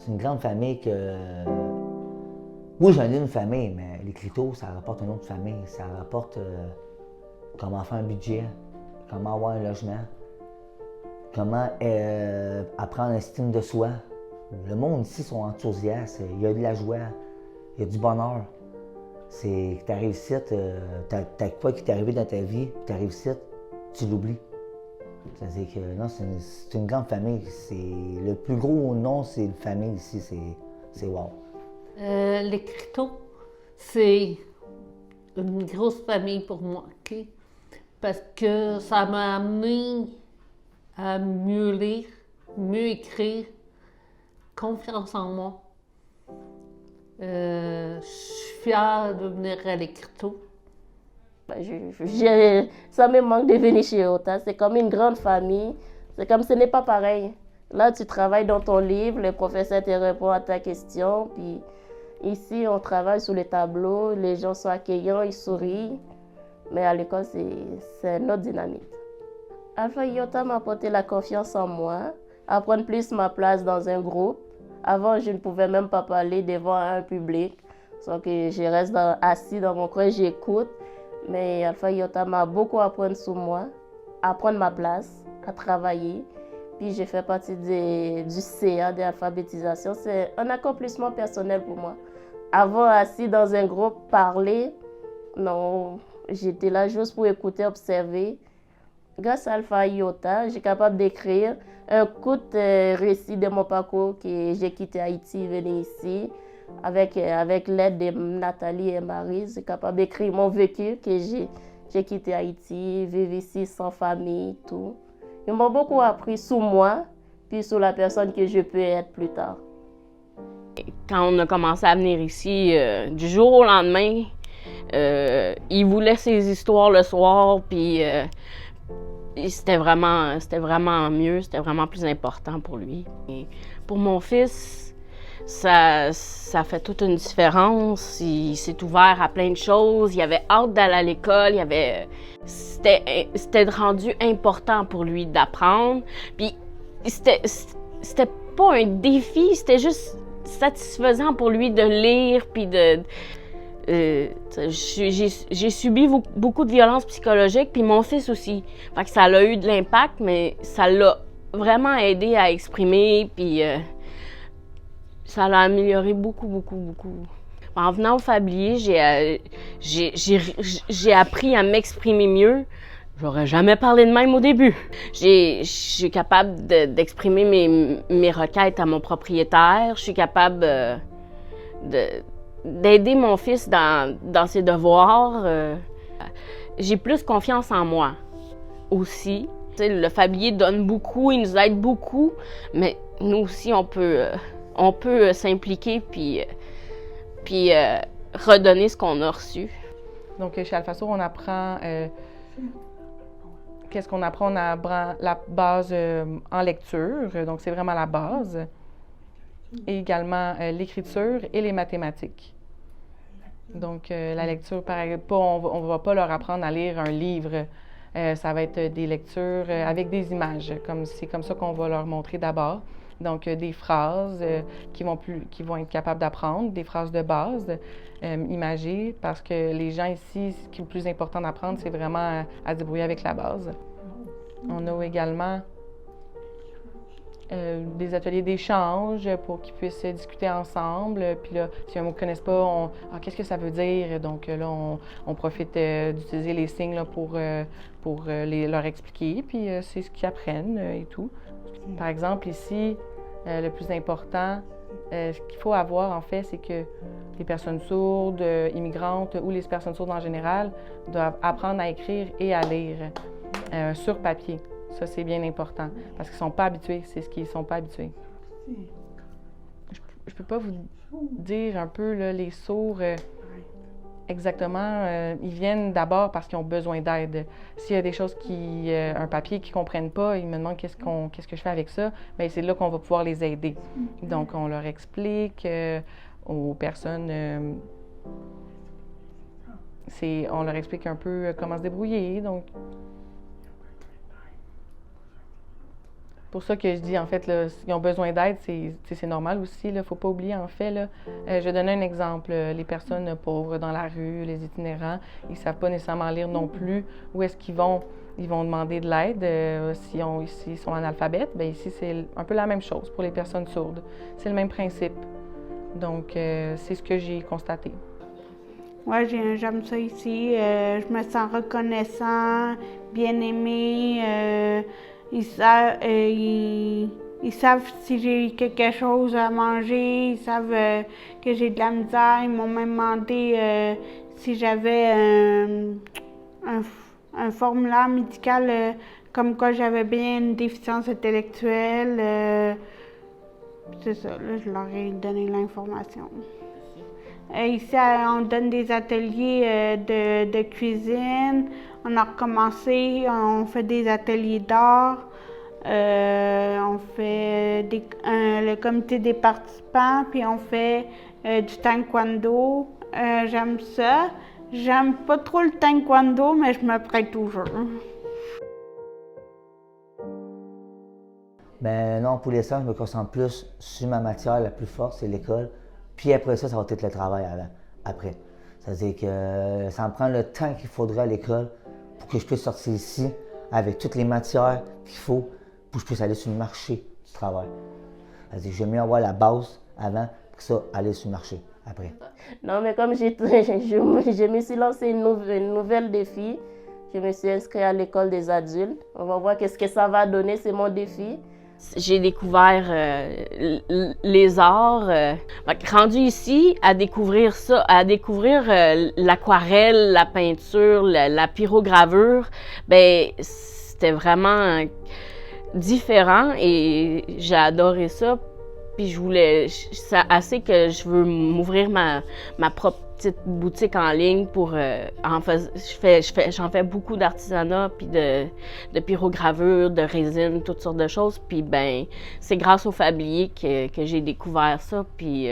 C'est une grande famille que... Moi, j'en ai une famille, mais les Clitos, ça rapporte une autre famille. Ça rapporte comment faire un budget, comment avoir un logement, comment apprendre l'estime de soi. Le monde ici sont enthousiastes, il y a de la joie, il y a du bonheur. C'est que tu arrives ici, t'as quoi qui t'est arrivé dans ta vie, puis tu arrives ici, tu l'oublies. C'est-à-dire que non, c'est une grande famille. Le plus gros nom, c'est une famille ici, c'est wow. Les Criteaux, c'est une grosse famille pour moi, OK? Parce que ça m'a amené à mieux lire, mieux écrire, confiance en moi. Je suis fière de venir à Les Criteaux. Ça me manque de venir chez Iota. C'est comme une grande famille. C'est comme ce n'est pas pareil. Là, tu travailles dans ton livre, le professeur te répond à ta question. Puis ici, on travaille sur les tableaux, les gens sont accueillants, ils sourient. Mais à l'école, c'est une autre dynamique. Alpha Iota m'a apporté la confiance en moi, à prendre plus ma place dans un groupe. Avant, je ne pouvais même pas parler devant un public. Donc, je reste assis dans mon coin, j'écoute. Mais Alpha Iota m'a beaucoup appris sur moi, à prendre ma place, à travailler. Puis j'ai fait partie du CA d'alphabétisation. C'est un accomplissement personnel pour moi. Avant, assis dans un groupe, parler, non, j'étais là juste pour écouter, observer. Grâce à Alpha Iota, j'ai capable d'écrire un court récit de mon parcours que j'ai quitté Haïti, venu ici. Avec l'aide de Nathalie et Marie, j'ai capable d'écrire mon vécu que j'ai quitté Haïti, vivre ici sans famille, tout. Ils m'ont beaucoup appris sur moi, puis sur la personne que je peux être plus tard. Quand on a commencé à venir ici, du jour au lendemain, il voulait ses histoires le soir, puis c'était vraiment mieux, c'était vraiment plus important pour lui. Et pour mon fils, ça fait toute une différence. Il s'est ouvert à plein de choses. Il avait hâte d'aller à l'école. C'était rendu important pour lui d'apprendre. Puis c'était pas un défi, c'était juste satisfaisant pour lui de lire. Puis j'ai subi beaucoup de violences psychologiques, puis mon fils aussi. Fait que ça a eu de l'impact, mais ça l'a vraiment aidé à exprimer, puis ça l'a amélioré beaucoup. En venant au Fablier, j'ai appris à m'exprimer mieux. J'aurais jamais parlé de même au début. Je suis capable d'exprimer mes requêtes à mon propriétaire. Je suis capable d'aider mon fils dans ses devoirs. J'ai plus confiance en moi aussi. T'sais, le Fablier donne beaucoup, il nous aide beaucoup, mais nous aussi, on peut s'impliquer puis redonner ce qu'on a reçu. Donc, chez Alphasourd, on apprend... qu'est-ce qu'on apprend? On apprend la base en lecture, donc c'est vraiment la base. Et également l'écriture et les mathématiques. Donc, la lecture, on ne va pas leur apprendre à lire un livre. Ça va être des lectures avec des images. C'est comme ça qu'on va leur montrer d'abord. Donc, des phrases qui vont être capables d'apprendre, des phrases de base, imagées, parce que les gens ici, ce qui est le plus important d'apprendre, c'est vraiment à se débrouiller avec la base. On a également des ateliers d'échange pour qu'ils puissent discuter ensemble. Puis là, si un mot qu'ils ne connaissent pas, qu'est-ce que ça veut dire? Donc là, on profite d'utiliser les signes là, pour leur expliquer, puis c'est ce qu'ils apprennent et tout. Par exemple, ici, le plus important, ce qu'il faut avoir, en fait, c'est que les personnes sourdes, immigrantes ou les personnes sourdes en général doivent apprendre à écrire et à lire sur papier. Ça, c'est bien important, parce qu'ils ne sont pas habitués. C'est ce qu'ils ne sont pas habitués. Je ne peux pas vous dire un peu, là, les sourds, exactement. Ils viennent d'abord parce qu'ils ont besoin d'aide. S'il y a des choses un papier qu'ils ne comprennent pas, ils me demandent qu'est-ce que je fais avec ça, bien, c'est là qu'on va pouvoir les aider. Donc, on leur explique aux personnes... on leur explique un peu comment se débrouiller. Donc, pour ça que je dis, en fait, là, ils ont besoin d'aide, c'est normal aussi. Il ne faut pas oublier, en fait. Là, je vais donner un exemple. Les personnes pauvres dans la rue, les itinérants, ils ne savent pas nécessairement lire non plus. Où est-ce qu'ils vont? Ils vont demander de l'aide. S'ils sont analphabètes, bien ici, c'est un peu la même chose pour les personnes sourdes. C'est le même principe. Donc, c'est ce que j'ai constaté. Ouais, j'aime ça ici. Je me sens reconnaissant, bien aimé. Ils savent si j'ai quelque chose à manger. Ils savent que j'ai de la misère. Ils m'ont même demandé si j'avais un formulaire médical comme quoi j'avais bien une déficience intellectuelle. C'est ça, là, je leur ai donné l'information. Ici, on donne des ateliers de cuisine. On a recommencé, on fait des ateliers d'art. On fait le comité des participants, puis on fait du taekwondo. J'aime ça. J'aime pas trop le taekwondo, mais je me prête toujours. Ben non, pour l'instant, je me concentre plus sur ma matière la plus forte, c'est l'école. Puis après ça va être le travail après. C'est-à-dire que ça me prend le temps qu'il faudrait à l'école pour que je puisse sortir ici avec toutes les matières qu'il faut pour que je puisse aller sur le marché du travail. C'est-à-dire que j'aime mieux avoir la base avant pour ça aller sur le marché après. Non, mais comme je me suis lancé une nouvelle défi, je me suis inscrite à l'école des adultes. On va voir qu'est-ce que ça va donner, c'est mon défi. J'ai découvert les arts. Rendu ici, à découvrir ça, à découvrir l'aquarelle, la peinture, la pyrogravure, ben c'était vraiment différent et j'ai adoré ça. Puis c'est assez que je veux m'ouvrir ma propre petite boutique en ligne pour j'en fais beaucoup d'artisanat puis de pyrogravure, de résine, toutes sortes de choses. Puis ben c'est grâce au Fablier que j'ai découvert ça. Puis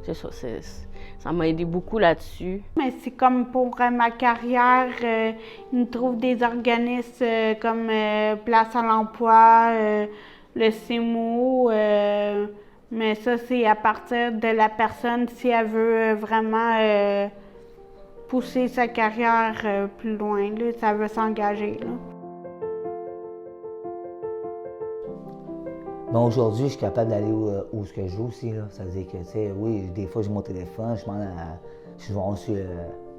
c'est ça, ça m'a aidé beaucoup là-dessus. Mais c'est comme pour ma carrière, ils me trouvent des organismes comme Place à l'emploi, le CIMO, mais ça, c'est à partir de la personne si elle veut vraiment pousser sa carrière plus loin, là, ça veut s'engager. Bon, aujourd'hui, je suis capable d'aller où ce que je veux aussi. Ça veut dire que, tu sais, oui, des fois, j'ai mon téléphone, je vais sur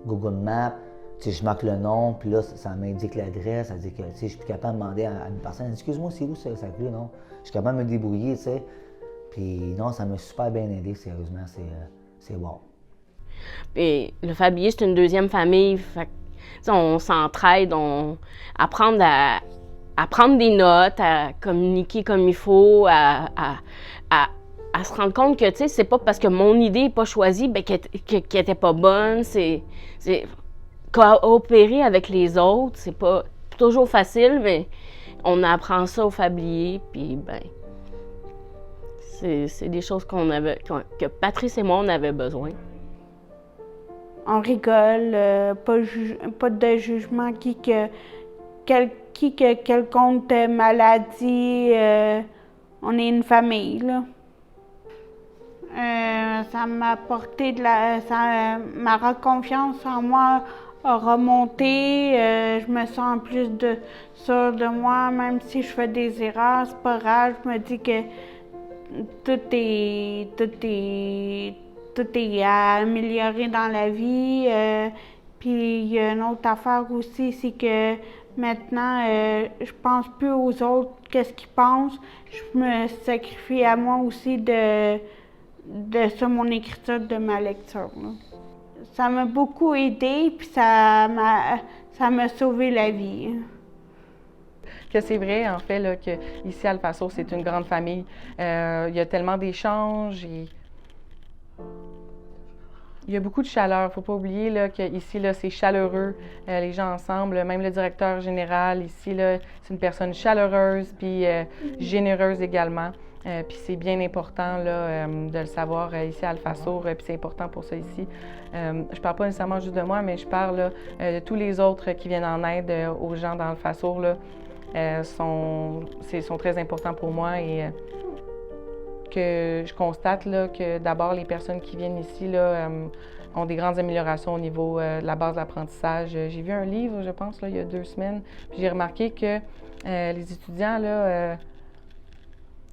Google Maps, tu sais, je marque le nom, puis là, ça m'indique l'adresse. Ça veut dire que, tu sais, je suis plus capable de demander à une personne, excuse-moi, c'est où ça rue, non? Je suis capable de me débrouiller, tu sais. Puis non, ça m'a super bien aidé, sérieusement, c'est wow. Puis le Fablier, c'est une deuxième famille. Fait que, on s'entraide, on apprendre à prendre des notes, à communiquer comme il faut, à se rendre compte que, tu sais, c'est pas parce que mon idée n'est pas choisie, ben, qu'elle était pas bonne. C'est coopérer avec les autres, c'est pas toujours facile, mais on apprend ça au Fablier, puis ben, c'est des choses que Patrice et moi, on avait besoin. On rigole, pas de jugement quelconque maladie, on est une famille, là. Ça m'a apporté ma confiance en moi a remonté, je me sens plus sûre de moi, même si je fais des erreurs, c'est pas grave, je me dis que tout est à améliorer dans la vie. Puis il y a une autre affaire aussi, c'est que maintenant, je pense plus aux autres, qu'est-ce qu'ils pensent. Je me sacrifie à moi aussi sur mon écriture, de ma lecture, là. Ça m'a beaucoup aidé, puis ça m'a sauvé la vie. Que c'est vrai, en fait, là, qu'ici à Alfaso, c'est une grande famille. Il y a tellement d'échanges et il y a beaucoup de chaleur. Il ne faut pas oublier là, qu'ici, là, c'est chaleureux, les gens ensemble. Même le directeur général, ici, là, c'est une personne chaleureuse puis généreuse également. Puis c'est bien important là, de le savoir ici à Alfasour, puis c'est important pour ça ici. Je parle pas nécessairement juste de moi, mais je parle là, de tous les autres qui viennent en aide aux gens dans Alfasour, là. sont très importants pour moi et que je constate là, que d'abord les personnes qui viennent ici là, ont des grandes améliorations au niveau de la base d'apprentissage. J'ai vu un livre, je pense, là, il y a 2 semaines, puis j'ai remarqué que les étudiants, là,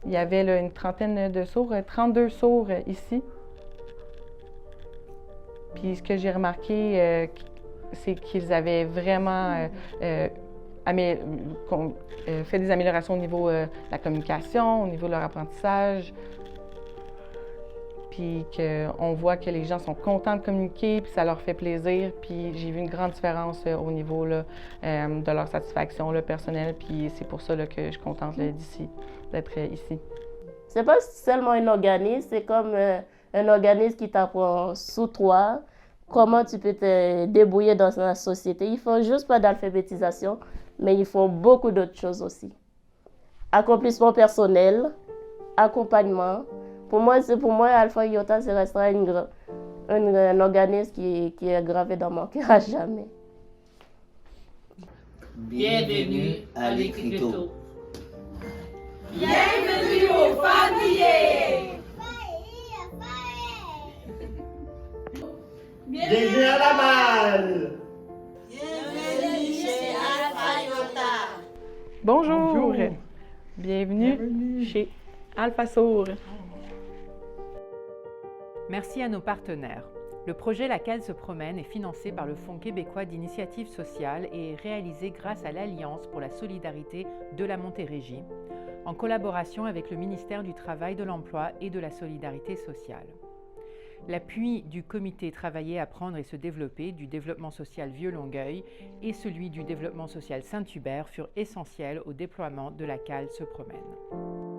il y avait là, une trentaine de sourds, 32 sourds ici. Puis ce que j'ai remarqué, c'est qu'ils avaient vraiment fait des améliorations au niveau de la communication, au niveau de leur apprentissage. Puis qu'on voit que les gens sont contents de communiquer, puis ça leur fait plaisir. Puis j'ai vu une grande différence au niveau là, de leur satisfaction là, personnelle. Puis c'est pour ça là, que je suis contente d'être ici. C'est pas seulement un organisme, c'est comme un organisme qui t'apprend sous toi comment tu peux te débrouiller dans la société. Ils font juste pas d'alphabétisation, mais ils font beaucoup d'autres choses aussi. Accomplissement personnel, accompagnement. Pour moi, Alpha Iota, ça restera un organisme qui est gravé dans mon cœur à jamais. Bienvenue à l'Écriteau. Bienvenue aux familles! Bienvenue à la balle! Bienvenue chez Alpha Iota! Bonjour! Bienvenue chez Alpha Sourd. Merci à nos partenaires. Le projet Laquelle se promène est financé par le Fonds québécois d'initiative sociale et est réalisé grâce à l'Alliance pour la solidarité de la Montérégie, en collaboration avec le ministère du Travail, de l'Emploi et de la Solidarité sociale. L'appui du comité Travailler, apprendre et se développer du développement social Vieux-Longueuil et celui du développement social Saint-Hubert furent essentiels au déploiement de Laquelle se promène.